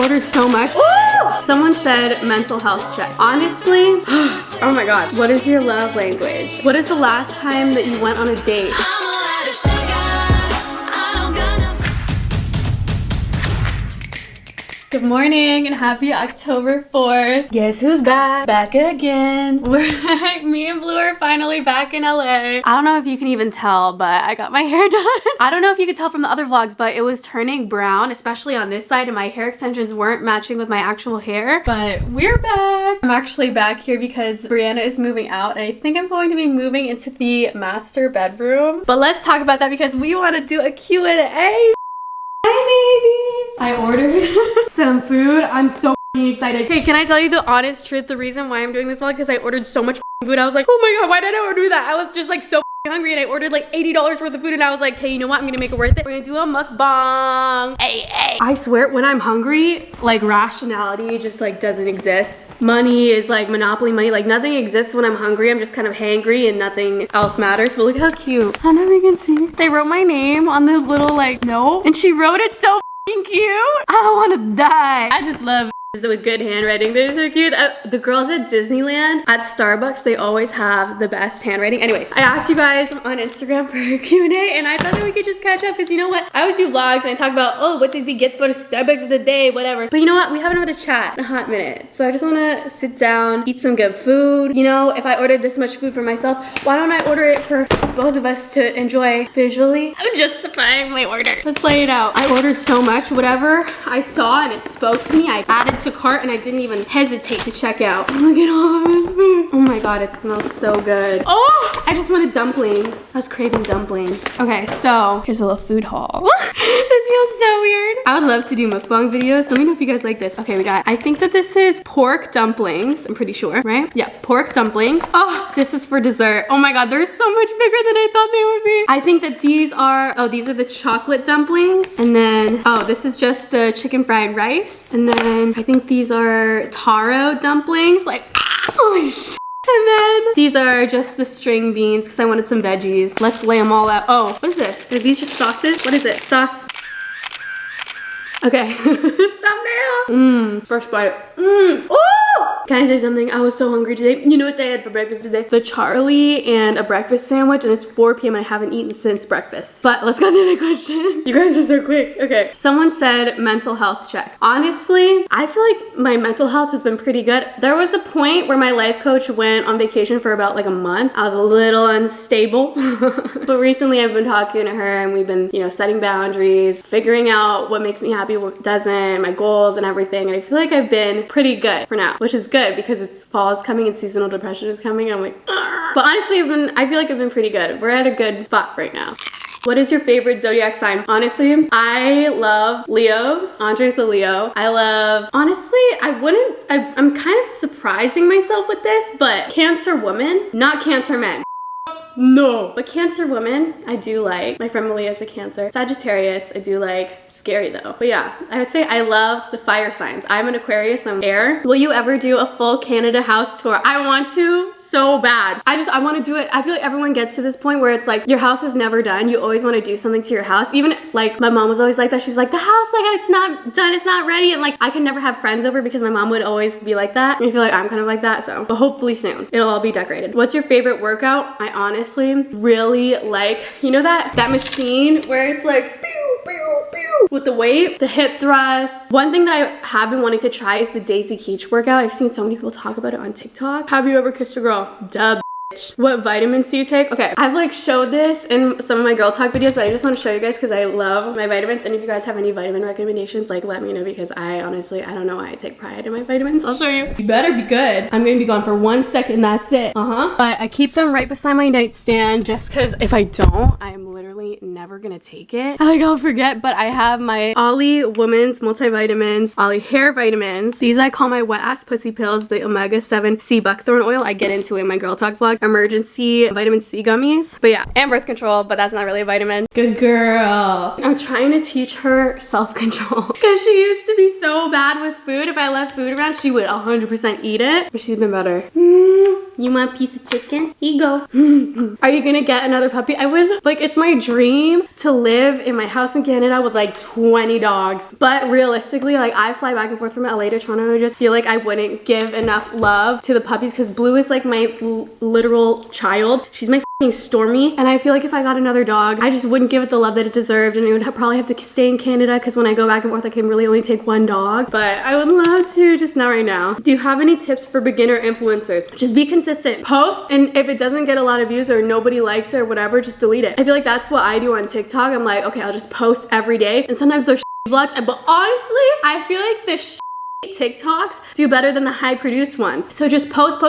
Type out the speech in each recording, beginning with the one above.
ordered so much. Someone said mental health check. Honestly, oh my God. What is your love language? What is the last time that you went on a date? Good morning and happy October 4th. Guess who's back? Back again. Me and Blue are finally back in LA. I don't know if you can even tell, but I got my hair done. I don't know if you could tell from the other vlogs, but it was turning brown, especially on this side, and my hair extensions weren't matching with my actual hair. But we're back. I'm actually back here because Brianna is moving out, and I think I'm going to be moving into the master bedroom. But let's talk about that because we want to do a Q&A. Hi, baby. I ordered some food. I'm so excited. Hey, can I tell you the honest truth? The reason why I'm doing this vlog is because I ordered so much food. I was like, oh my God, why did I order that? I was just like so hungry and I ordered like $80 worth of food and I was like, hey, you know what? I'm gonna make it worth it. We're gonna do a mukbang. Hey. I swear, when I'm hungry, like rationality just like doesn't exist. Money is like monopoly money. Like nothing exists when I'm hungry. I'm just kind of hangry and nothing else matters. But look how cute. I don't know if you can see. They wrote my name on the little like note and she wrote it so cute. I wanna die. I just love with good handwriting. They're so cute. The girls at Disneyland, at Starbucks, they always have the best handwriting. Anyways, I asked you guys on Instagram for a Q&A and I thought that we could just catch up because you know what? I always do vlogs and I talk about, oh, what did we get for the Starbucks of the day, whatever. But you know what? We haven't had a chat in a hot minute. So I just want to sit down, eat some good food. You know, if I ordered this much food for myself, why don't I order it for both of us to enjoy visually? I'm justifying my order. Let's lay it out. I ordered so much. Whatever I saw and it spoke to me, I added to cart and I didn't even hesitate to check out. Look at all of this food. Oh my God, it smells so good. Oh, I just wanted dumplings. I was craving dumplings. Okay, so here's a little food haul. This feels so weird. I would love to do mukbang videos. Let me know if you guys like this. Okay, we got, I think that this is pork dumplings. I'm pretty sure, right? Yeah, pork dumplings. Oh, this is for dessert. Oh my God, they're so much bigger than I thought they would be. I think that these are the chocolate dumplings. And then, oh, this is just the chicken fried rice. And then I think these are taro dumplings. Like, holy shit. And then these are just the string beans because I wanted some veggies. Let's lay them all out. Oh, what is this? Are these just sauces? What is it? Sauce. Okay. Thumbnail. First bite. Ooh! Can I say something? I was so hungry today. You know what they had for breakfast today? The Charlie and a breakfast sandwich, and it's 4 p.m. and I haven't eaten since breakfast. But let's go to the question. You guys are so quick. Okay. Someone said mental health check. Honestly, I feel like my mental health has been pretty good. There was a point where my life coach went on vacation for about like a month. I was a little unstable. But recently I've been talking to her and we've been, you know, setting boundaries, figuring out what makes me happy, what doesn't, my goals and everything. And I feel like I've been pretty good for now, which is good because it's fall is coming and seasonal depression is coming. And I'm like, argh. But honestly, I feel like I've been pretty good. We're at a good spot right now. What is your favorite zodiac sign? Honestly, I love Leos. Andre's a Leo. Honestly, I'm kind of surprising myself with this, but Cancer woman, not Cancer men. No. But Cancer woman, I do like. My friend Malia is a Cancer. Sagittarius, I do like. Scary though. But yeah, I would say I love the fire signs. I'm an Aquarius, I'm air. Will you ever do a full Canada house tour? I want to so bad. I want to do it. I feel like everyone gets to this point where it's like your house is never done. You always want to do something to your house. Even like my mom was always like that. She's like, the house, like it's not done, it's not ready. And like I could never have friends over because my mom would always be like that. And I feel like I'm kind of like that. So, but hopefully soon it'll all be decorated. What's your favorite workout? I honestly really like, you know that machine where it's like pew, pew, pew, with the weight, the hip thrust. One thing that I have been wanting to try is the Daisy Keach workout. I've seen so many people talk about it on TikTok. Have you ever kissed a girl? Duh. What vitamins do you take? Okay, I've like showed this in some of my girl talk videos, but I just want to show you guys because I love my vitamins. And if you guys have any vitamin recommendations, like let me know because I honestly, I don't know why I take pride in my vitamins. I'll show you. You better be good. I'm gonna be gone for 1 second, that's it. But I keep them right beside my nightstand just because if I don't, I'm literally never gonna take it. Like I'll forget, but I have my Ollie Women's multivitamins, Ollie hair vitamins. These I call my wet ass pussy pills, the omega-7 sea buckthorn oil. I get into it in my girl talk vlog. Emergency vitamin C gummies. But yeah, and birth control, but that's not really a vitamin. Good girl. I'm trying to teach her self-control because she used to be so bad with food. If I left food around, she would 100% eat it, but she's been better. You want a piece of chicken? Here you go. Are you gonna get another puppy? I would, like, it's my dream to live in my house in Canada with like 20 dogs. But realistically, like, I fly back and forth from LA to Toronto and I just feel like I wouldn't give enough love to the puppies because Blue is like my literal child. She's my Stormy, and I feel like if I got another dog, I just wouldn't give it the love that it deserved, and it would probably have to stay in Canada because when I go back and forth, I can really only take one dog. But I would love to, just not right now. Do you have any tips for beginner influencers? Just be consistent. Post, and if it doesn't get a lot of views or nobody likes it or whatever, just delete it. I feel like that's what I do on TikTok. I'm like, okay, I'll just post every day, and sometimes there's vlogs, but honestly, I feel like the TikToks do better than the high produced ones. So just post,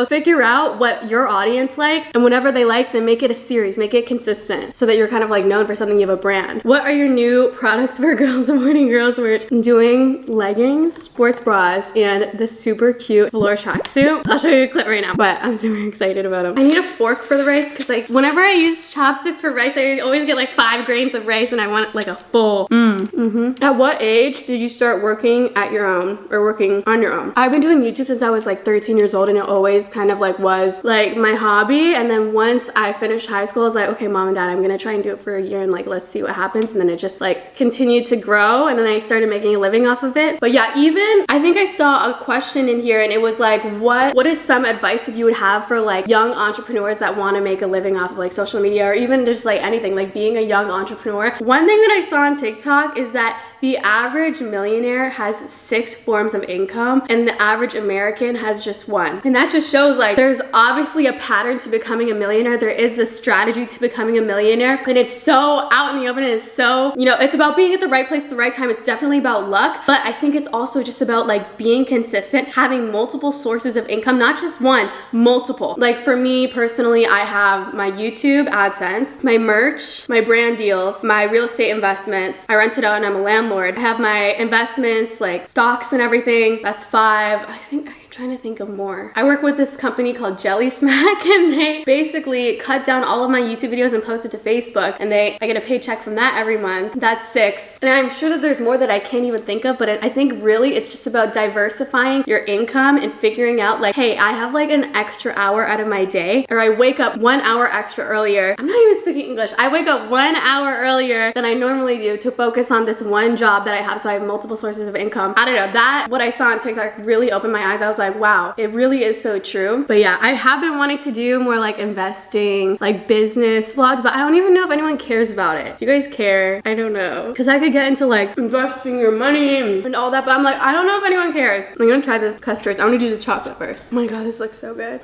figure out what your audience likes, and whatever they like, then make it a series, make it consistent so that you're kind of like known for something, you have a brand. What are your new products for girls supporting girls merch? I'm doing leggings, sports bras, and this super cute velour tracksuit. I'll show you a clip right now, but I'm super excited about them. I need a fork for the rice because like whenever I use chopsticks for rice, I always get like 5 grains of rice and I want like a full. At what age did you start working at your own? Or working on your own? I've been doing YouTube since I was like 13 years old, and it always kind of like was like my hobby. And then once I finished high school, I was like, okay, mom and dad, I'm gonna try and do it for a year and like let's see what happens. And then it just like continued to grow, and then I started making a living off of it. But yeah, even I think I saw a question in here, and it was like, what is some advice that you would have for like young entrepreneurs that want to make a living off of like social media, or even just like anything, like being a young entrepreneur? One thing that I saw on TikTok is that the average millionaire has 6 forms of income, and the average American has just 1. And that just shows like there's obviously a pattern to becoming a millionaire. There is a strategy to becoming a millionaire, and it's so out in the open. It's so, you know, it's about being at the right place at the right time. It's definitely about luck, but I think it's also just about like being consistent, having multiple sources of income, not just one, multiple. Like for me personally, I have my YouTube AdSense, my merch, my brand deals, my real estate investments. I rent it out and I'm a landlord. I have my investments, like stocks and everything. That's 5. I think I'm trying to think of more. I work with this company called Jelly Smack, and they basically cut down all of my YouTube videos and post it to Facebook, and I get a paycheck from that every month. That's 6. And I'm sure that there's more that I can't even think of, but I think really it's just about diversifying your income and figuring out like, hey, I have like an extra hour out of my day, or I wake up 1 hour extra earlier. I'm not even speaking English. I wake up 1 hour earlier than I normally do to focus on this one job that I have, so I have multiple sources of income. I don't know, that what I saw on TikTok really opened my eyes. I was like, wow, it really is so true. But yeah, I have been wanting to do more like investing, like business vlogs, but I don't even know if anyone cares about it. Do you guys care? I don't know. Because I could get into like investing your money and all that, but I'm like, I don't know if anyone cares. I'm gonna try the custards. I want to do the chocolate first. Oh my god, this looks so good.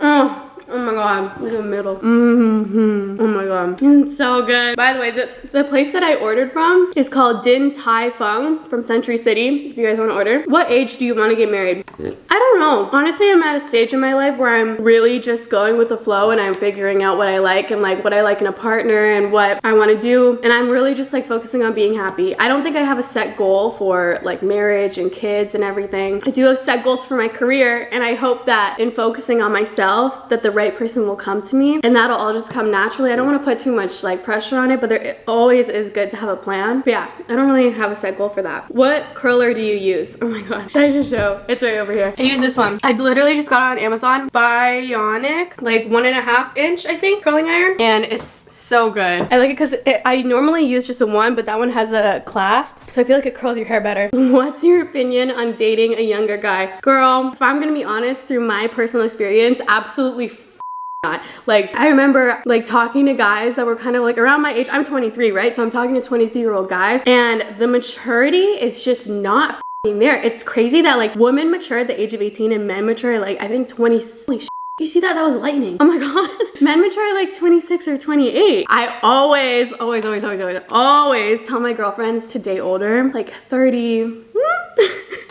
Oh my god, look at the middle. Oh my god, it's so good. By the way, the place that I ordered from is called Din Tai Fung from Century City, if you guys want to order. What age do you want to get married? I don't know. Honestly, I'm at a stage in my life where I'm really just going with the flow, and I'm figuring out what I like and like what I like in a partner and what I want to do. And I'm really just like focusing on being happy. I don't think I have a set goal for like marriage and kids and everything. I do have set goals for my career, and I hope that in focusing on myself, that the right person will come to me, and that'll all just come naturally. I don't want to put too much like pressure on it, but it always is good to have a plan. But yeah, I don't really have a set goal for that. What curler do you use? Oh my gosh, should I just show? It's right over here. I use this one. I literally just got it on Amazon. Bionic, like 1.5 inch, I think, curling iron, and it's so good. I like it because I normally use just a 1, but that one has a clasp, so I feel like it curls your hair better. What's your opinion on dating a younger guy? Girl, if I'm gonna be honest, through my personal experience, absolutely not. Like, I remember like talking to guys that were kind of like around my age. I'm 23, right? So I'm talking to 23-year-old guys, and the maturity is just not there. It's crazy that like women mature at the age of 18 and men mature at like, I think 20. Holy shit. You see that? That was lightning. Oh my god. Men mature at like 26 or 28. I always tell my girlfriends to date older, like 30.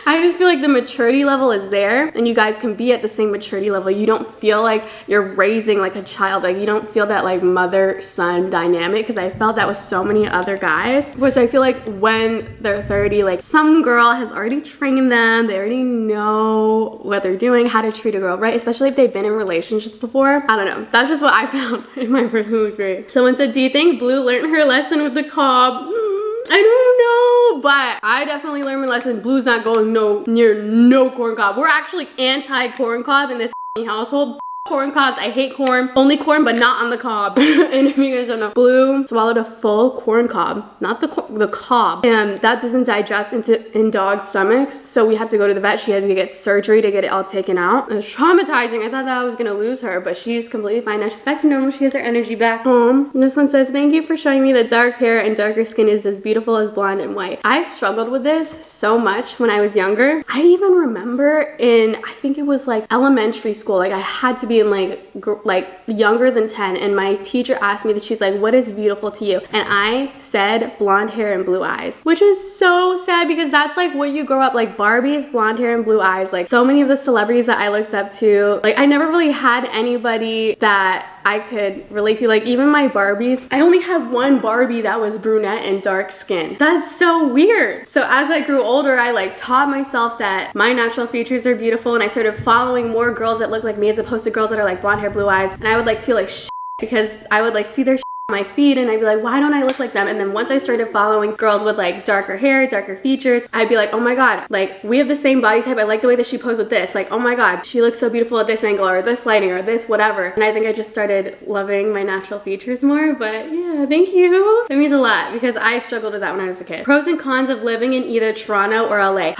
I just feel like the maturity level is there, and you guys can be at the same maturity level. You don't feel like you're raising like a child. Like you don't feel that like mother-son dynamic, because I felt that with so many other guys. Whereas I feel like when they're 30, like some girl has already trained them. They already know what they're doing, how to treat a girl, right? Especially if they've been in relationships before. I don't know. That's just what I found in my personal experience. Someone said, do you think Blue learned her lesson with the cob? I don't know, but I definitely learned my lesson. Blue's not going near no corn cob. We're actually anti-corn cob in this household. corn cobs. I hate corn. Only corn, but not on the cob. And if you guys don't know, Blue swallowed a full corn cob, not the cob. And that doesn't digest in dogs' stomachs. So we had to go to the vet. She had to get surgery to get it all taken out. It was traumatizing. I thought that I was gonna lose her, but she's completely fine now. She's back to normal. She has her energy back. And this one says, thank you for showing me that dark hair and darker skin is as beautiful as blonde and white. I struggled with this so much when I was younger. I even remember in, I think it was like elementary school, like I had to be in like younger than 10, and my teacher asked me that, she's like, what is beautiful to you? And I said blonde hair and blue eyes, which is so sad because that's like what you grow up like. Barbie's blonde hair and blue eyes. Like so many of the celebrities that I looked up to, like I never really had anybody that I could relate to. Like even my Barbies, I only had one Barbie that was brunette and dark skin. That's so weird. So as I grew older, I like taught myself that my natural features are beautiful, and I started following more girls that look like me as opposed to girls that are like blonde hair, blue eyes. And I would like feel like shit because I would like see their on my feed and I'd be like, why don't I look like them? And then once I started following girls with like darker hair, darker features, I'd be like, oh my god, like we have the same body type. I like the way that she posed with this. Like, oh my god, she looks so beautiful at this angle or this lighting or this whatever. And I think I just started loving my natural features more. But yeah, thank you. That means a lot because I struggled with that when I was a kid. Pros and cons of living in either Toronto or LA.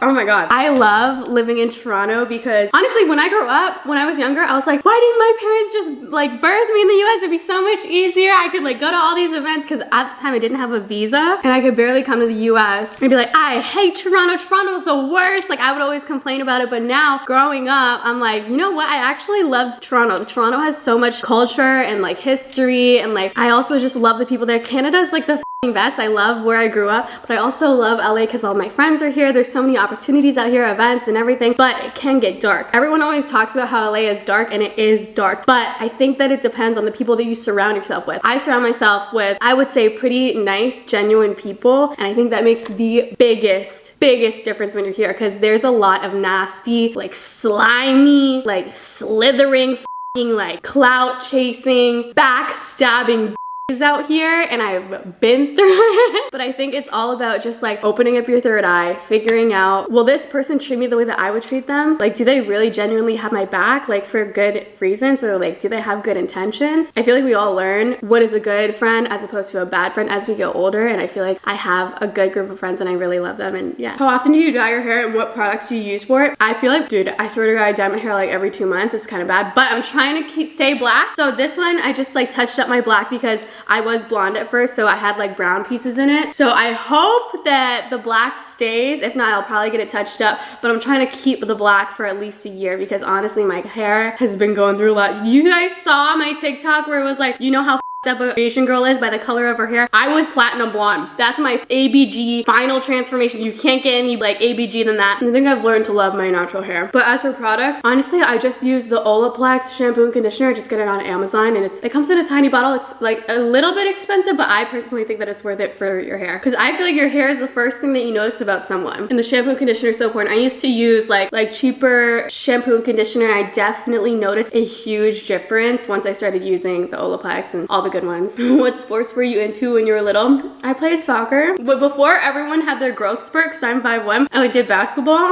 Oh my god, I love living in Toronto because honestly, when I grew up, when I was younger, I was like, why didn't my parents just like birth me in the US? It'd be so much easier. I could like go to all these events because at the time I didn't have a visa and I could barely come to the US. I'd be like, I hate Toronto. Toronto's the worst. Like I would always complain about it. But now growing up, I'm like, you know what? I actually love Toronto. Toronto has so much culture and like history, and like I also just love the people there. Canada's like the best. I love where I grew up, but I also love LA because all my friends are here. There's so many opportunities out here, events and everything, but it can get dark. Everyone always talks about how LA is dark, and it is dark, but I think that it depends on the people that you surround yourself with. I surround myself with, I would say, pretty nice, genuine people, and I think that makes the biggest difference when you're here because there's a lot of nasty, like slimy, like slithering, like clout chasing, backstabbing is out here, and I've been through it. But I think it's all about just like opening up your third eye, figuring out, will this person treat me the way that I would treat them? Like, do they really genuinely have my back, like for good reasons, or like do they have good intentions? I feel like we all learn what is a good friend as opposed to a bad friend as we get older, and I feel like I have a good group of friends and I really love them. And yeah. How often do you dye your hair and what products do you use for it? I feel like, dude, I swear to God, I dye my hair like every 2 months. It's kind of bad, but I'm trying to stay black. So this one, I just like touched up my black because I was blonde at first, so I had like brown pieces in it. So I hope that the black stays. If not, I'll probably get it touched up, but I'm trying to keep the black for at least a year because honestly, my hair has been going through a lot. You guys saw my TikTok where it was like, you know how up an Asian girl is by the color of her hair? I was platinum blonde. That's my ABG final transformation. You can't get any like ABG than that. I think I've learned to love my natural hair. But as for products, honestly, I just use the Olaplex shampoo and conditioner. I just get it on Amazon, and it comes in a tiny bottle. It's like a little bit expensive, but I personally think that it's worth it for your hair because I feel like your hair is the first thing that you notice about someone. And the shampoo and conditioner is so important. I used to use like cheaper shampoo and conditioner, and I definitely noticed a huge difference once I started using the Olaplex and all the good ones. What sports were you into when you were little? I played soccer, but before everyone had their growth spurt, because I'm 5'1", I did basketball.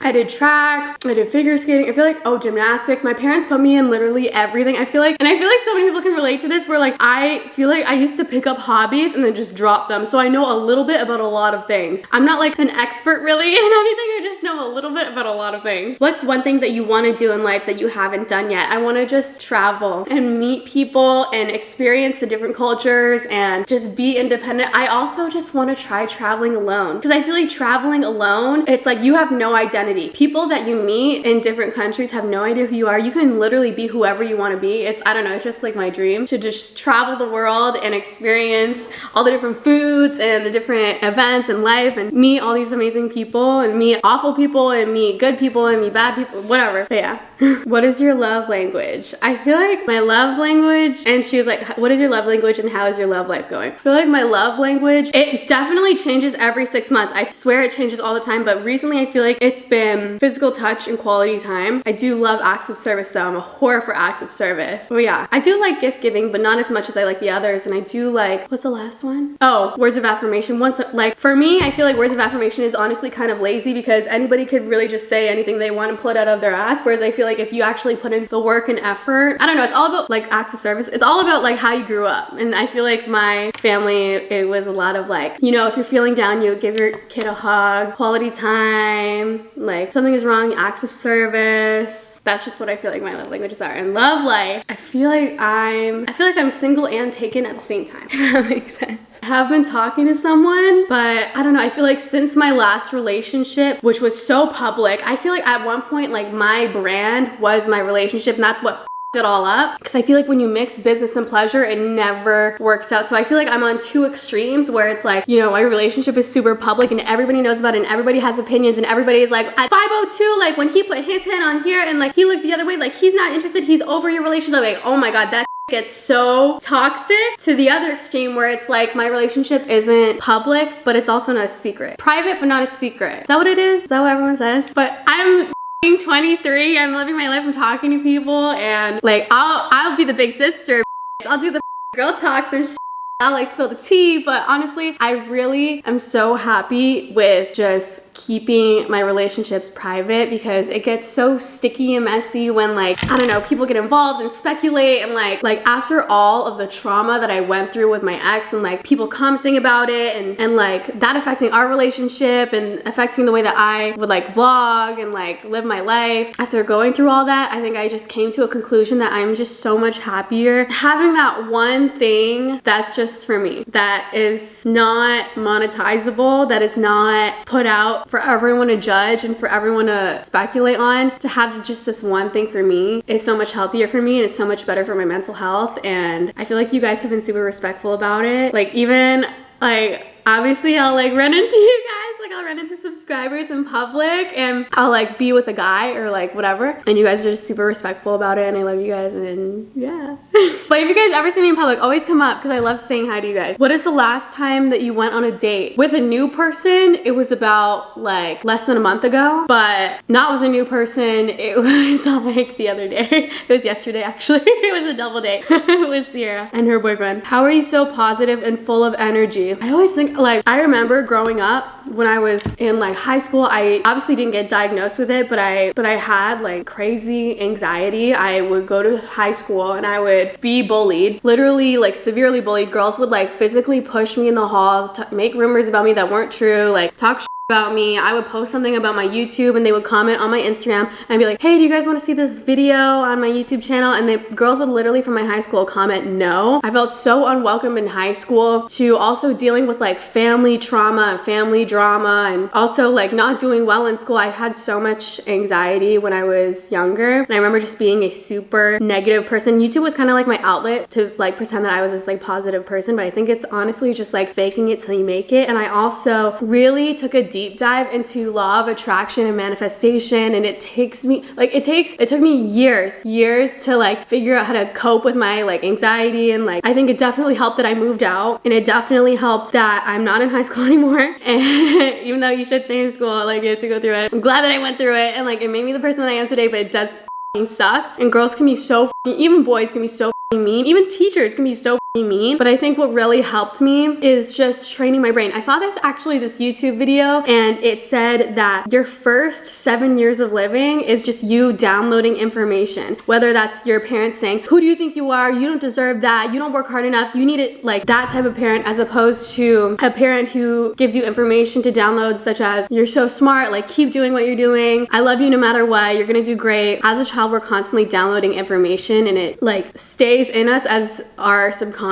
I did track, I did figure skating. I feel like, oh, gymnastics. My parents put me in literally everything. I feel like so many people can relate to this, where like I feel like I used to pick up hobbies and then just drop them. So I know a little bit about a lot of things. I'm not like an expert really in anything. I just know a little bit about a lot of things. What's one thing that you want to do in life that you haven't done yet? I want to just travel and meet people and experience the different cultures and just be independent. I also just want to try traveling alone because I feel like traveling alone, it's like you have no identity. People that you meet in different countries have no idea who you are. You can literally be whoever you want to be. I don't know, it's just like my dream to just travel the world and experience all the different foods and the different events in life and meet all these amazing people and meet awful people and meet good people and meet bad people, whatever. But yeah. What is your love language? I feel like my love language, and she was like, what is your love language and how is your love life going? I feel like my love language, it definitely changes every 6 months. I swear it changes all the time, but recently I feel like it's been physical touch and quality time. I do love acts of service though. I'm a whore for acts of service. But yeah, I do like gift giving, but not as much as I like the others. And I do like, what's the last one? Oh, words of affirmation. Once, like for me, I feel like words of affirmation is honestly kind of lazy because anybody could really just say anything they want and pull it out of their ass, whereas I feel like if you actually put in the work and effort, I don't know, it's all about like acts of service. It's all about like how you grew up. And I feel like my family, it was a lot of like, you know, if you're feeling down, you give your kid a hug, quality time, like something is wrong, acts of service. That's just what I feel like my love languages are. And love life, I feel like I'm single and taken at the same time, if that makes sense. I have been talking to someone, but I don't know, I feel like since my last relationship, which was so public, I feel like at one point, like my brand was my relationship, and that's what it all up, because I feel like when you mix business and pleasure, it never works out. So I feel like I'm on two extremes where it's like, you know, my relationship is super public and everybody knows about it and everybody has opinions and everybody is like, at 5:02, like when he put his hand on here and like he looked the other way, like he's not interested, he's over your relationship. Like, oh my god, that gets so toxic. To the other extreme where it's like my relationship isn't public, but it's also not a secret. Private, but not a secret. Is that what it is? Is that what everyone says? But I'm 23, I'm living my life, I'm talking to people, and like I'll be the big sister, I'll do the girl talks and shit. I'll like spill the tea, but honestly, I really am so happy with just keeping my relationships private, because it gets so sticky and messy when like, I don't know, people get involved and speculate, and like after all of the trauma that I went through with my ex and like people commenting about it and like that affecting our relationship and affecting the way that I would like vlog and like live my life. After going through all that, I think I just came to a conclusion that I'm just so much happier having that one thing that's just for me, that is not monetizable, that is not put out for everyone to judge and for everyone to speculate on. To have just this one thing for me is so much healthier for me and it's so much better for my mental health. And I feel like you guys have been super respectful about it. Like even like obviously I'll like run into you guys, like I'll run into subscribers in public and I'll like be with a guy or like whatever, and you guys are just super respectful about it and I love you guys, and yeah. But if you guys ever see me in public, always come up because I love saying hi to you guys. What is the last time that you went on a date with a new person? It was about like less than a month ago, but not with a new person. It was like the other day. It was yesterday actually. It was a double date with Sierra and her boyfriend. How are you so positive and full of energy? I always think like, I remember growing up when I was in like high school, I obviously didn't get diagnosed with it, but I had like crazy anxiety. I would go to high school and I would be bullied, literally like severely bullied. Girls would like physically push me in the halls, make rumors about me that weren't true, like talk shit about me. I would post something about my YouTube and they would comment on my Instagram and I'd be like, hey, do you guys want to see this video on my YouTube channel? And the girls would literally from my high school comment no. I felt so unwelcome in high school, to also dealing with like family trauma and family drama, and also like not doing well in school. I had so much anxiety when I was younger, and I remember just being a super negative person. YouTube was kind of like my outlet to like pretend that I was this like positive person, but I think it's honestly just like faking it till you make it. And I also really took a deep dive into law of attraction and manifestation, and it took me years to like figure out how to cope with my like anxiety, and like I think it definitely helped that I moved out, and it definitely helped that I'm not in high school anymore. And even though you should stay in school, like you have to go through it, I'm glad that I went through it, and like it made me the person that I am today. But it does suck, and girls can be so even boys can be so mean, even teachers can be so mean. But I think what really helped me is just training my brain. I saw this YouTube video, and it said that your first 7 years of living is just you downloading information, whether that's your parents saying, who do you think you are, you don't deserve that, you don't work hard enough, you need it, like that type of parent, as opposed to a parent who gives you information to download, such as you're so smart, like keep doing what you're doing, I love you no matter what, you're gonna do great. As a child, we're constantly downloading information, and it like stays in us as our subconscious.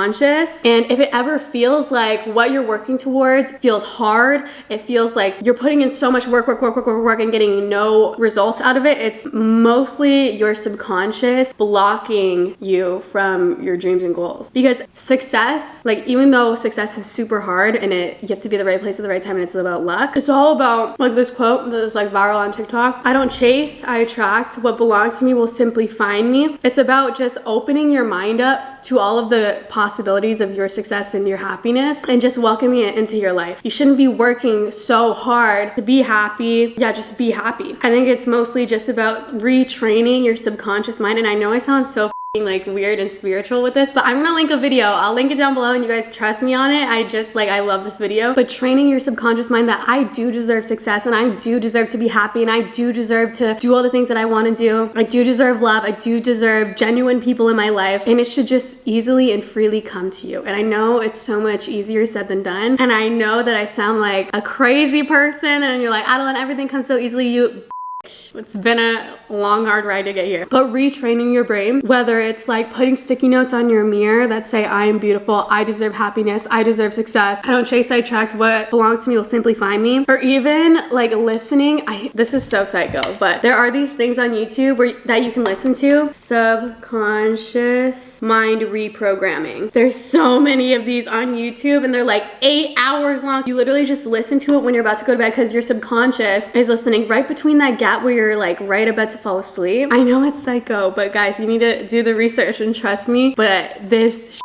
And if it ever feels like what you're working towards feels hard, it feels like you're putting in so much work and getting no results out of it, it's mostly your subconscious blocking you from your dreams and goals. Because success, like even though success is super hard and you have to be at the right place at the right time and it's about luck, it's all about like this quote that is like viral on TikTok: I don't chase, I attract. What belongs to me will simply find me. It's about just opening your mind up to all of the possibilities of your success and your happiness, and just welcoming it into your life. You shouldn't be working so hard to be happy. Yeah, just be happy. I think it's mostly just about retraining your subconscious mind. And I know I sound so like weird and spiritual with this, but I'm gonna link a video. I'll link it down below and you guys trust me on it. I love this video. But training your subconscious mind that I do deserve success and I do deserve to be happy and I do deserve to do all the things that I want to do. I do deserve love. I do deserve genuine people in my life, and it should just easily and freely come to you. And I know it's so much easier said than done, and I know that I sound like a crazy person and you're like, Adeline, everything comes so easily. You It's been a long, hard ride to get here. But retraining your brain, whether it's like putting sticky notes on your mirror that say, I am beautiful, I deserve happiness, I deserve success, I don't chase, I attract, what belongs to me will simply find me. Or even like listening, this is so psycho, but there are these things on YouTube that you can listen to. Subconscious mind reprogramming. There's so many of these on YouTube and they're like 8 hours long. You literally just listen to it when you're about to go to bed because your subconscious is listening right between that gap where you're like right about to fall asleep. I know it's psycho, but guys, you need to do the research and trust me, but this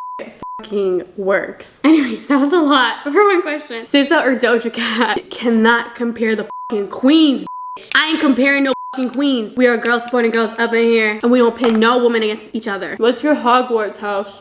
fucking works. Anyways, that was a lot for one question. SZA or Doja Cat cannot compare the fucking queens, bitch. I ain't comparing no fucking queens. We are girls supporting girls up in here and we don't pin no woman against each other. What's your Hogwarts house?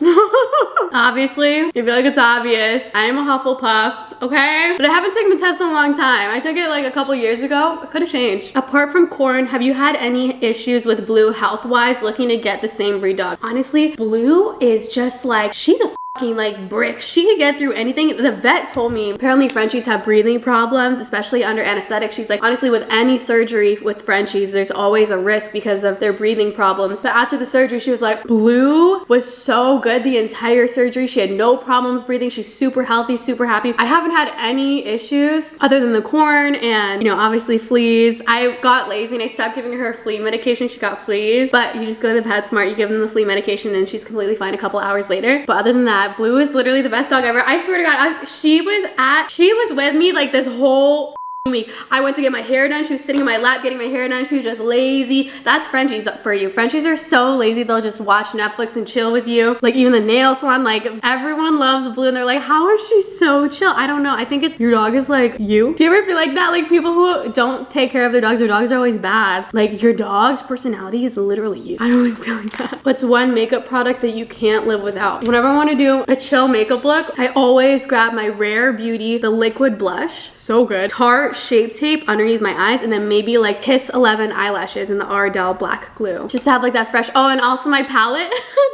Obviously, I feel like it's obvious. I am a Hufflepuff, okay? But I haven't taken the test in a long time. I took it like a couple years ago. It could have changed. Apart from Corn, have you had any issues with Blue health-wise looking to get the same breed dog? Honestly, Blue is just like, she's a fucking like brick. She could get through anything. The vet told me apparently Frenchies have breathing problems, especially under anesthetic. She's like, honestly, with any surgery with Frenchies, there's always a risk because of their breathing problems. But after the surgery, she was like, Blue was so good the entire surgery. She had no problems breathing. She's super healthy, super happy. I haven't had any issues other than the Corn and, you know, obviously fleas. I got lazy and I stopped giving her flea medication. She got fleas, but you just go to PetSmart, you give them the flea medication and she's completely fine a couple hours later. But other than that, Blue is literally the best dog ever. I swear to God, she was with me like this whole week. I went to get my hair done. She was sitting in my lap getting my hair done. She was just lazy. That's Frenchies for you. Frenchies are so lazy. They'll just watch Netflix and chill with you. Like even the nail salon, like everyone loves Blue and they're like, how is she so chill? I don't know. I think it's your dog is like you. Do you ever feel like that? Like people who don't take care of their dogs are always bad. Like your dog's personality is literally you. I always feel like that. What's one makeup product that you can't live without? Whenever I want to do a chill makeup look, I always grab my Rare Beauty, the liquid blush. So good. Tarte Shape Tape underneath my eyes, and then maybe like Kiss 11 eyelashes in the Ardell black glue. Just to have like that fresh, oh, and also my palette.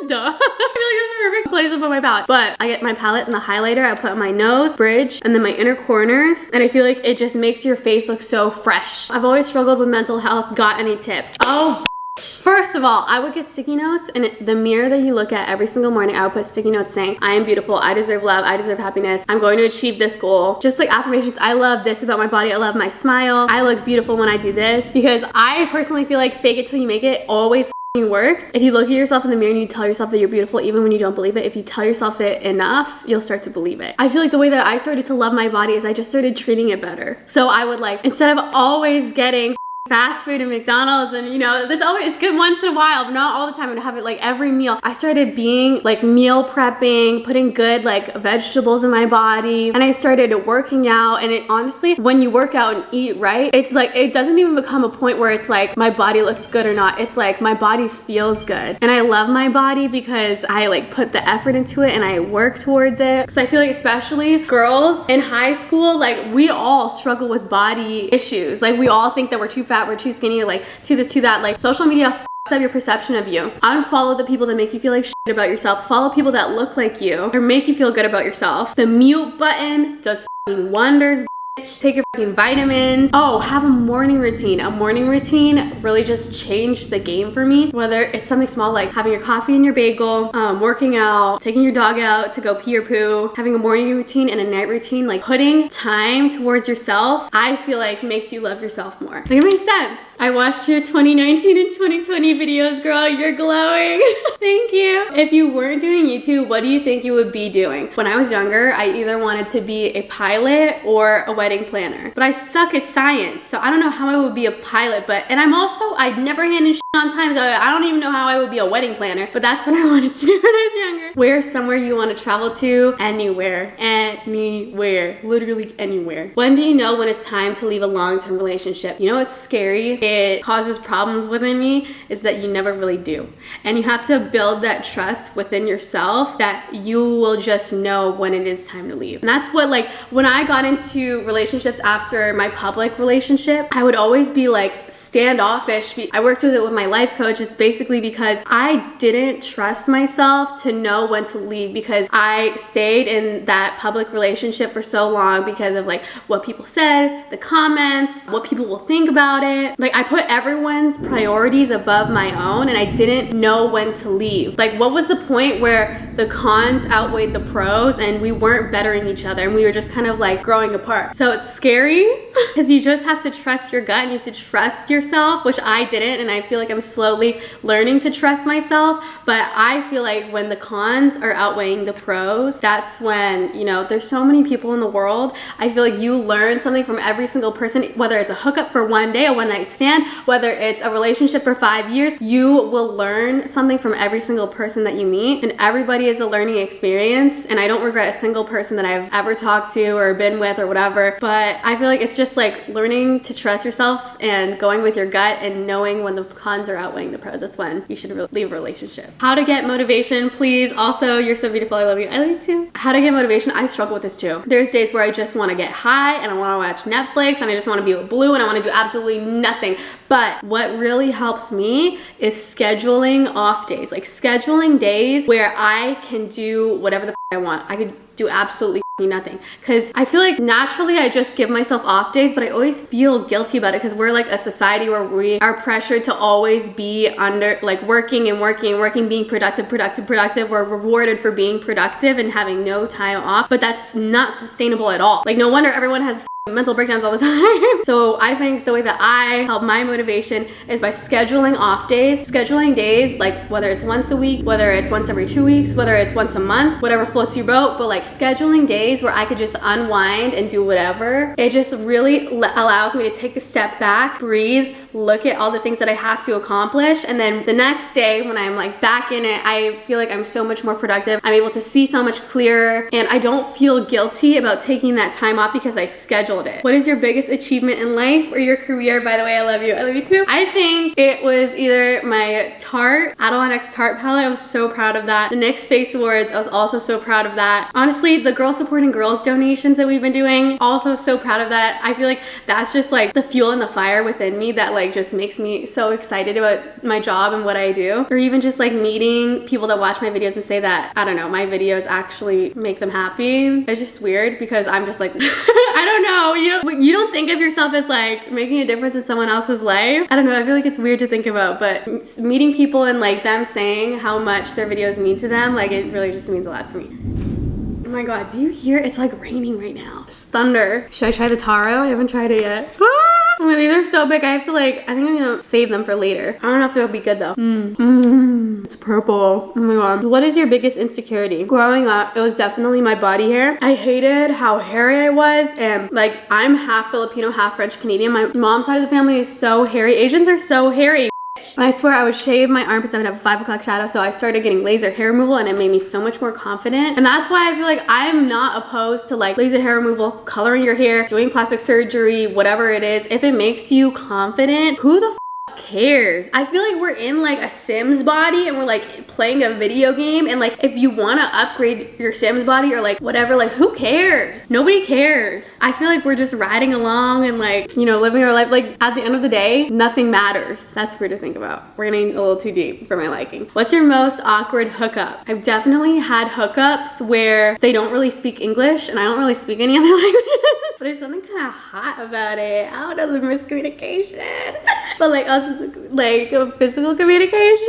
Duh. I feel like that's a perfect place to put my palette. But I get my palette and the highlighter, I put on my nose, bridge, and then my inner corners, and I feel like it just makes your face look so fresh. I've always struggled with mental health. Got any tips? Oh, first of all, I would get sticky notes and the mirror that you look at every single morning, I would put sticky notes saying, I am beautiful, I deserve love, I deserve happiness, I'm going to achieve this goal. Just like affirmations, I love this about my body, I love my smile, I look beautiful when I do this. Because I personally feel like fake it till you make it always works. If you look at yourself in the mirror and you tell yourself that you're beautiful even when you don't believe it, if you tell yourself it enough, you'll start to believe it. I feel like the way that I started to love my body is I just started treating it better. So I would like, instead of always getting fast food and McDonald's and you know, it's good once in a while, but not all the time. I would have it like every meal. I started being like meal prepping, putting good like vegetables in my body, and I started working out. And it honestly, when you work out and eat right, it's like, it doesn't even become a point where it's like my body looks good or not. It's like my body feels good. And I love my body because I like put the effort into it and I work towards it. Because I feel like especially girls in high school, like we all struggle with body issues. Like we all think that we're too fat, we're too skinny, like too this, too that. Like social media f***s up your perception of you. Unfollow the people that make you feel like shit about yourself. Follow people that look like you or make you feel good about yourself. The mute button does f***ing wonders, bitch. Take your f***ing vitamins. Oh, have a morning routine. A morning routine really just changed the game for me. Whether it's something small like having your coffee and your bagel, working out, taking your dog out to go pee or poo, having a morning routine and a night routine, like putting time towards yourself, I feel like makes you love yourself more. Like it makes sense. I watched your 2019 and 2020 videos, girl. You're glowing. Thank you. If you weren't doing YouTube, what do you think you would be doing? When I was younger, I either wanted to be a pilot or a wedding planner, but I suck at science, so I don't know how I would be a pilot. I'd never handed shit on time, so I don't even know how I would be a wedding planner, but that's what I wanted to do when I was younger. Where's somewhere you want to travel to? Anywhere. Anywhere. Literally anywhere. When do you know when it's time to leave a long-term relationship? You know what's scary? It causes problems within me, is that you never really do. And you have to build that trust within yourself that you will just know when it is time to leave. And that's what, like, when I got into relationships after my public relationship, I would always be like standoffish. I worked with it with my life coach. It's basically because I didn't trust myself to know when to leave, because I stayed in that public relationship for so long because of like what people said, the comments, what people will think about it. Like, I put everyone's priorities above my own, and I didn't know when to leave. Like, what was the point where the cons outweighed the pros and we weren't bettering each other and we were just kind of like growing apart? So it's scary because you just have to trust your gut and you have to trust yourself, which I didn't, and I feel like I'm slowly learning to trust myself. But I feel like when the cons are outweighing the pros, that's when, you know, there's so many people in the world. I feel like you learn something from every single person, whether it's a hookup for one day, a one night stand, whether it's a relationship for 5 years, you will learn something from every single person that you meet, and everybody is a learning experience. And I don't regret a single person that I've ever talked to or been with or whatever, but I feel like it's just like learning to trust yourself and going with your gut and knowing when the cons are outweighing the pros. That's when you should leave a relationship. How to get motivation, please. Also, you're so beautiful. I love you. I love you too. How to get motivation. I struggle with this too. There's days where I just want to get high and I want to watch Netflix and I just want to be with Blue and I want to do absolutely nothing. But what really helps me is scheduling off days, like scheduling days where I can do whatever the I want. I could do absolutely nothing, because I feel like naturally I just give myself off days, but I always feel guilty about it because we're like a society where we are pressured to always be under, like, working, being productive. We're rewarded for being productive and having no time off, but that's not sustainable at all. Like, no wonder everyone has mental breakdowns all the time. So I think the way that I help my motivation is by scheduling off days, scheduling days, like whether it's once a week, whether it's once every 2 weeks, whether it's once a month, whatever floats your boat, but like scheduling days where I could just unwind and do whatever. It just really allows me to take a step back, breathe, look at all the things that I have to accomplish, and then the next day when I'm like back in it, I feel like I'm so much more productive. I'm able to see so much clearer, and I don't feel guilty about taking that time off because I scheduled it. What is your biggest achievement in life or your career? By the way, I love you. I love you too. I think it was either my Tarte, Adelan X Tarte palette. I was so proud of that. The NYX Face Awards, I was also so proud of that. Honestly, the Girl Supporting Girls donations that we've been doing, also so proud of that. I feel like that's just like the fuel and the fire within me that like just makes me so excited about my job and what I do. Or even just like meeting people that watch my videos and say that, I don't know, my videos actually make them happy. It's just weird because I'm just like, I don't know. You don't think of yourself as like making a difference in someone else's life. I don't know, I feel like it's weird to think about, but meeting people and like them saying how much their videos mean to them, like it really just means a lot to me. Oh my god, do you hear? It's like raining right now. It's thunder. Should I try the taro? I haven't tried it yet. Oh my, these are so big. I have to like, I think I'm gonna save them for later. I don't know if they'll be good though. It's purple. Oh my god. What is your biggest insecurity? Growing up, it was definitely my body hair. I hated how hairy I was, and like I'm half Filipino, half French Canadian. My mom's side of the family is so hairy. Asians are so hairy. And I swear I would shave my armpits, I would have a 5 o'clock shadow, so I started getting laser hair removal and it made me so much more confident. And that's why I feel like I'm not opposed to like laser hair removal, coloring your hair, doing plastic surgery, whatever it is. If it makes you confident, who the cares? I feel like we're in like a Sims body and we're like playing a video game, and like if you want to upgrade your Sims body or like whatever, like who cares? Nobody cares. I feel like we're just riding along and like, you know, living our life. Like at the end of the day, nothing matters. That's weird to think about. We're getting a little too deep for my liking. What's your most awkward hookup? I've definitely had hookups where they don't really speak English and I don't really speak any other languages, but there's something kind of hot about it. I don't know, the miscommunication. But like us, like physical communication,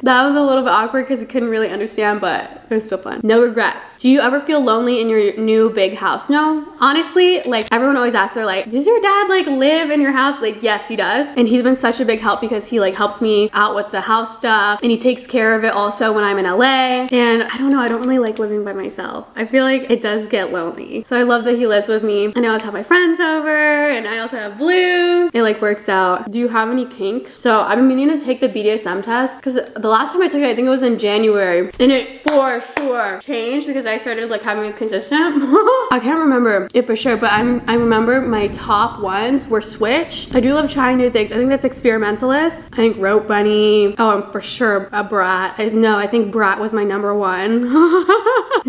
that was a little bit awkward because I couldn't really understand, but it was still fun. No regrets. Do you ever feel lonely in your new big house? No, honestly, like everyone always asks, they're like, does your dad like live in your house? Like, yes, he does. And he's been such a big help because he like helps me out with the house stuff and he takes care of it also when I'm in LA. And I don't know, I don't really like living by myself. I feel like it does get lonely. So I love that he lives with me, and I always have my friends over, and I also have blues. It like works out. Do you have any kinks? So I've been meaning to take the BDSM test because the last time I took it, I think it was in January, and it for sure changed because I started like having it consistent. I can't remember it for sure, but I remember my top ones were switch. I do love trying new things. I think that's experimentalist. I think rope bunny. Oh, I'm for sure a brat. I think brat was my number one.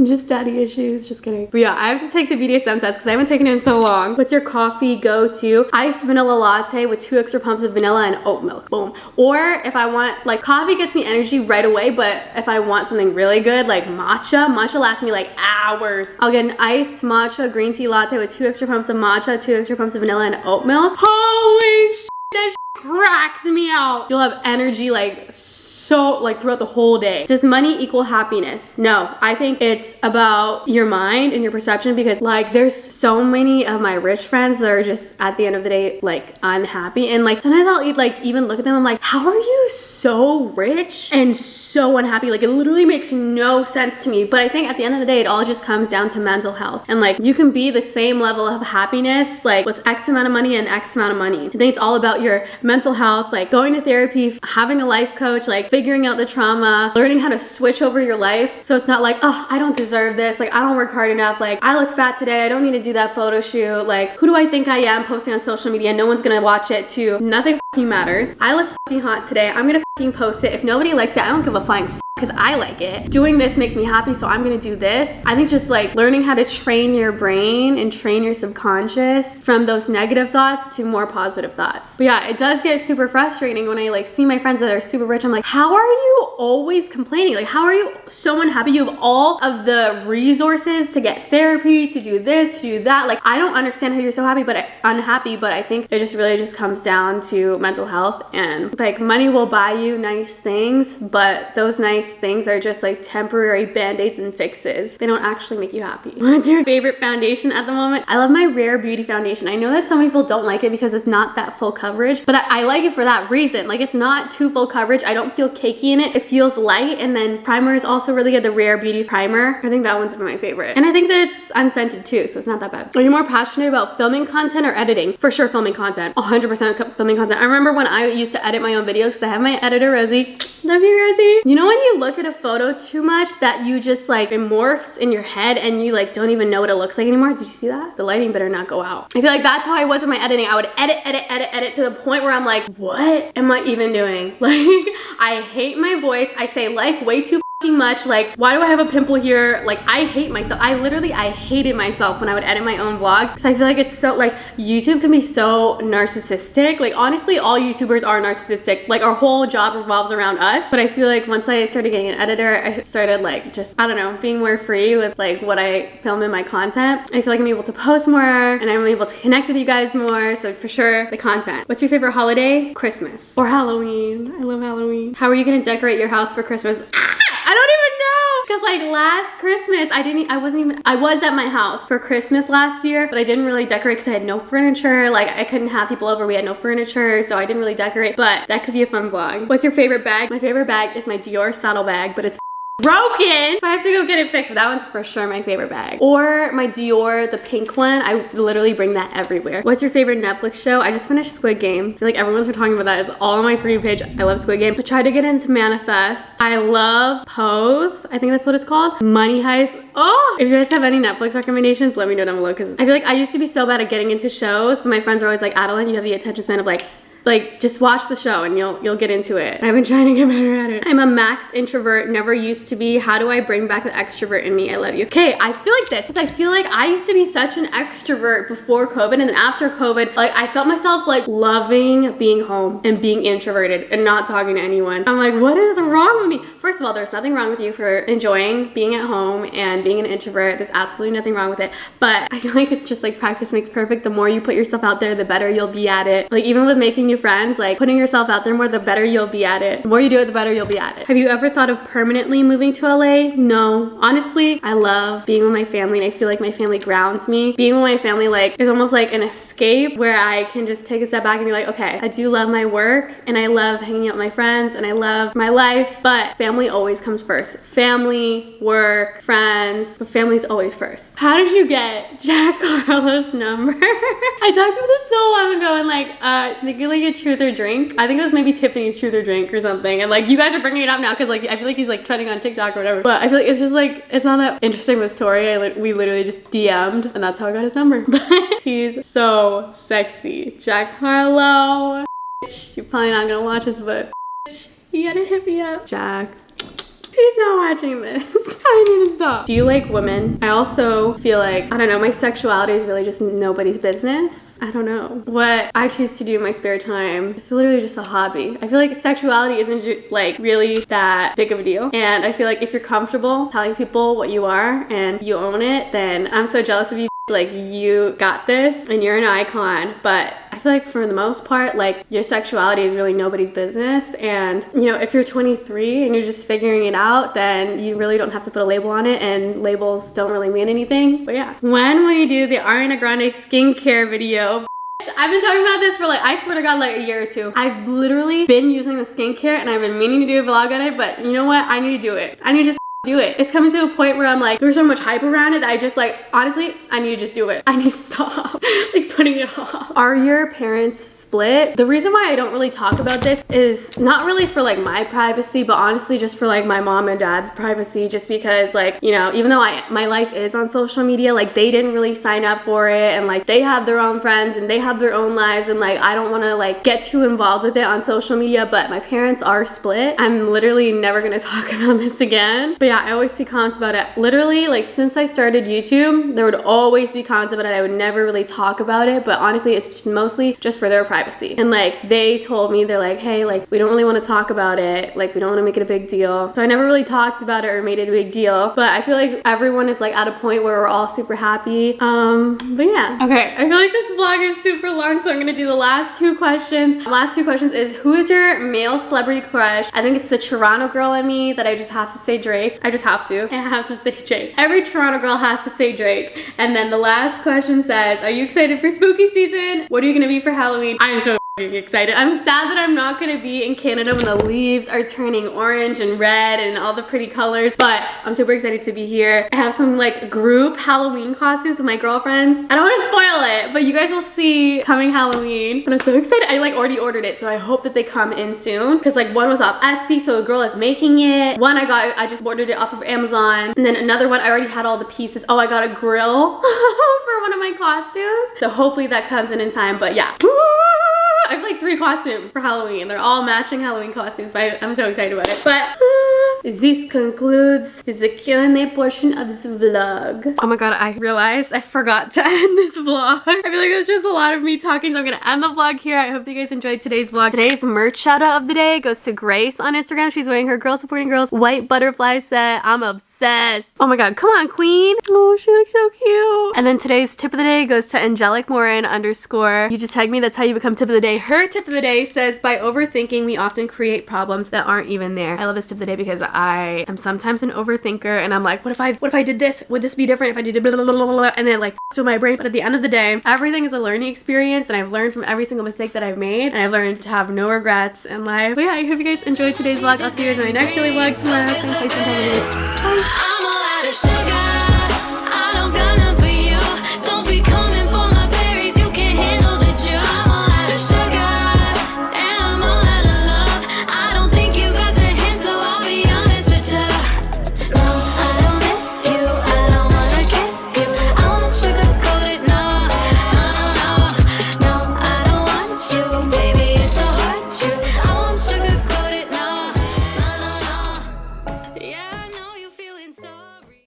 Just daddy issues, just kidding. But yeah, I have to take the BDSM test because I haven't taken it in so long. What's your coffee go-to? Iced vanilla latte with 2 extra pumps of vanilla and oat milk. Boom. Or if I want, like, coffee gets me energy right away, but if I want something really good, like matcha lasts me like hours. I'll get an iced matcha green tea latte with 2 extra pumps of matcha, 2 extra pumps of vanilla and oat milk. Holy shit, that cracks me out. You'll have energy like so like throughout the whole day. Does money equal happiness? No, I think it's about your mind and your perception, because like there's so many of my rich friends that are just at the end of the day like unhappy, and like sometimes I'll even look at them, I'm like, how are you so rich and so unhappy? Like it literally makes no sense to me. But I think at the end of the day it all just comes down to mental health, and like you can be the same level of happiness like with X amount of money and X amount of money. I think it's all about your mental health, like going to therapy, having a life coach, like figuring out the trauma, learning how to switch over your life. So it's not like, oh, I don't deserve this. Like I don't work hard enough. Like I look fat today. I don't need to do that photo shoot. Like who do I think I am posting on social media? No one's gonna watch it too. Nothing fucking matters. I look fucking hot today. I'm gonna fucking post it. If nobody likes it, I don't give a flying because I like it. Doing this makes me happy, so I'm gonna do this. I think just like learning how to train your brain and train your subconscious from those negative thoughts to more positive thoughts. But yeah, it does get super frustrating when I like see my friends that are super rich. I'm like, how are you always complaining? Like, how are you so unhappy? You have all of the resources to get therapy, to do this, to do that. Like, I don't understand how you're so happy, but unhappy. But I think it just really just comes down to mental health, and like money will buy you nice things, but those nice things are just like temporary band-aids and fixes. They don't actually make you happy. What's your favorite foundation at the moment? I love my Rare Beauty foundation. I know that so many people don't like it because it's not that full coverage, but I like it for that reason. Like it's not too full coverage. I don't feel cakey in it. It feels light, and then primer is also really good. The Rare Beauty primer. I think that one's my favorite. And I think that it's unscented too, so it's not that bad. Are you more passionate about filming content or editing? For sure filming content. 100% filming content. I remember when I used to edit my own videos because I have my editor, Rosie. Love you, Rosie. You know when you look at a photo too much that you just like, it morphs in your head and you like don't even know what it looks like anymore? Did you see that? The lighting better not go out. I feel like that's how I was with my editing. I would edit to the point where I'm like, what am I even doing? Like, I hate my voice. I say like way too much. Like, why do I have a pimple here? Like, I hate myself. I hated myself when I would edit my own vlogs because I feel like it's so like YouTube can be so narcissistic. Like honestly, all YouTubers are narcissistic. Like our whole job revolves around us. But I feel like once I started getting an editor, I started like just, I don't know, being more free with like what I film in my content. I feel like I'm able to post more and I'm able to connect with you guys more. So for sure, the content. What's your favorite holiday? Christmas or Halloween. I love Halloween. How are you gonna decorate your house for Christmas? I don't even know, because like last Christmas I was at my house for Christmas last year, but I didn't really decorate because I had no furniture. Like I couldn't have people over, we had no furniture, so I didn't really decorate. But that could be a fun vlog. What's your favorite bag? My favorite bag is my Dior saddle bag, but it's broken, so I have to go get it fixed. But that one's for sure my favorite bag. Or my Dior, the pink one. I literally bring that everywhere. What's your favorite Netflix show? I just finished Squid Game. I feel like everyone's been talking about that. It's all on my For You page. I love Squid Game. I tried to get into Manifest. I love Pose. I think that's what it's called. Money Heist. Oh, if you guys have any Netflix recommendations, let me know down below, because I feel like I used to be so bad at getting into shows, but my friends are always like, Adeline, you have the attention span of like just watch the show and you'll get into it. I've been trying to get better at it. I'm a max introvert, never used to be. How do I bring back the extrovert in me? I love you. Okay, I feel like this because I feel like I used to be such an extrovert before COVID, and then after COVID, like I felt myself like loving being home and being introverted and not talking to anyone. I'm like, what is wrong with me? First of all, there's nothing wrong with you for enjoying being at home and being an introvert. There's absolutely nothing wrong with it. But I feel like it's just like practice makes perfect. The more you put yourself out there, the better you'll be at it. Like even with making new friends, like putting yourself out there more, the better you'll be at it. The more you do it, the better you'll be at it. Have you ever thought of permanently moving to LA? No. Honestly, I love being with my family, and I feel like my family grounds me. Being with my family like is almost like an escape where I can just take a step back and be like, okay, I do love my work and I love hanging out with my friends and I love my life, but family always comes first. It's family, work, friends, but family's always first. How did you get Jack Harlow's number? I talked about this so long ago and like, I think like a truth or drink. I think it was maybe Tiffany's truth or drink or something. And like, you guys are bringing it up now because like, I feel like he's like trending on TikTok or whatever. But I feel like it's just like, it's not that interesting of a story. We literally just DM'd and that's how I got his number. But he's so sexy. Jack Harlow. You're probably not gonna watch this, but you gotta hit me up. Jack. He's not watching this. I need to stop. Do you like women? I also feel like, I don't know, my sexuality is really just nobody's business. I don't know. What I choose to do in my spare time is literally just a hobby. I feel like sexuality isn't like really that big of a deal. And I feel like if you're comfortable telling people what you are and you own it, then I'm so jealous of you. Like, you got this and you're an icon. But I feel like for the most part, like, your sexuality is really nobody's business. And you know, if you're 23 and you're just figuring it out, then you really don't have to put a label on it, and labels don't really mean anything. But yeah, when will you do the Ariana Grande skincare video? I've been talking about this for like, I swear to God, like a year or two. I've literally been using the skincare and I've been meaning to do a vlog on it, but you know what? I need to do it. I need to just do it. It's coming to a point where I'm like, there's so much hype around it that I just like, honestly, I need to just do it. I need to stop like putting it off. Are your parents split? The reason why I don't really talk about this is not really for like my privacy, but honestly just for like my mom and dad's privacy, just because like, you know, even though my life is on social media, like they didn't really sign up for it, and like they have their own friends and they have their own lives, and like I don't want to like get too involved with it on social media. But my parents are split. I'm literally never gonna talk about this again. But yeah, I always see comments about it. Literally, like since I started YouTube, there would always be comments about it. I would never really talk about it, but honestly, it's just mostly just for their privacy. And like they told me, they're like, hey, like we don't really want to talk about it. Like we don't want to make it a big deal. So I never really talked about it or made it a big deal. But I feel like everyone is like at a point where we're all super happy. But yeah. Okay, I feel like this vlog is super long, so I'm gonna do the last two questions. The last two questions is, who is your male celebrity crush? I think it's the Toronto girl in me that I just have to say Drake. I just have to. I have to say Drake. Every Toronto girl has to say Drake. And then the last question says, are you excited for spooky season? What are you gonna be for Halloween? I'm so excited. I'm sad that I'm not gonna be in Canada when the leaves are turning orange and red and all the pretty colors, but I'm super excited to be here. I have some like group Halloween costumes with my girlfriends. I don't want to spoil it, but you guys will see coming Halloween. But I'm so excited. I like already ordered it, so I hope that they come in soon, because like one was off Etsy, so a girl is making it. One I just ordered it off of Amazon, and then another one I already had all the pieces. Oh, I got a grill for one of my costumes, so hopefully that comes in time. But yeah, I have like 3 costumes for Halloween. They're all matching Halloween costumes, but I'm so excited about it. But this concludes the Q&A portion of the vlog. Oh my god, I realized I forgot to end this vlog. I feel like it's just a lot of me talking, so I'm gonna end the vlog here. I hope you guys enjoyed today's vlog. Today's merch shout out of the day goes to Grace on Instagram. She's wearing her Girl Supporting Girls white butterfly set. I'm obsessed. Oh my god, come on, queen. Oh, she looks so cute. And then today's tip of the day goes to Angelic Morin _. You just tag me, that's how you become tip of the day. Her tip of the day says, by overthinking, we often create problems that aren't even there. I love this tip of the day because I am sometimes an overthinker, and I'm like, what if I did this? Would this be different if I did blah, blah, blah, blah, blah, and then like to my brain. But at the end of the day, everything is a learning experience, and I've learned from every single mistake that I've made, and I've learned to have no regrets in life. But yeah, I hope you guys enjoyed today's vlog. I'll see you guys in my next daily vlog tomorrow. Same place, same time. Bye. I'm all out of sugar.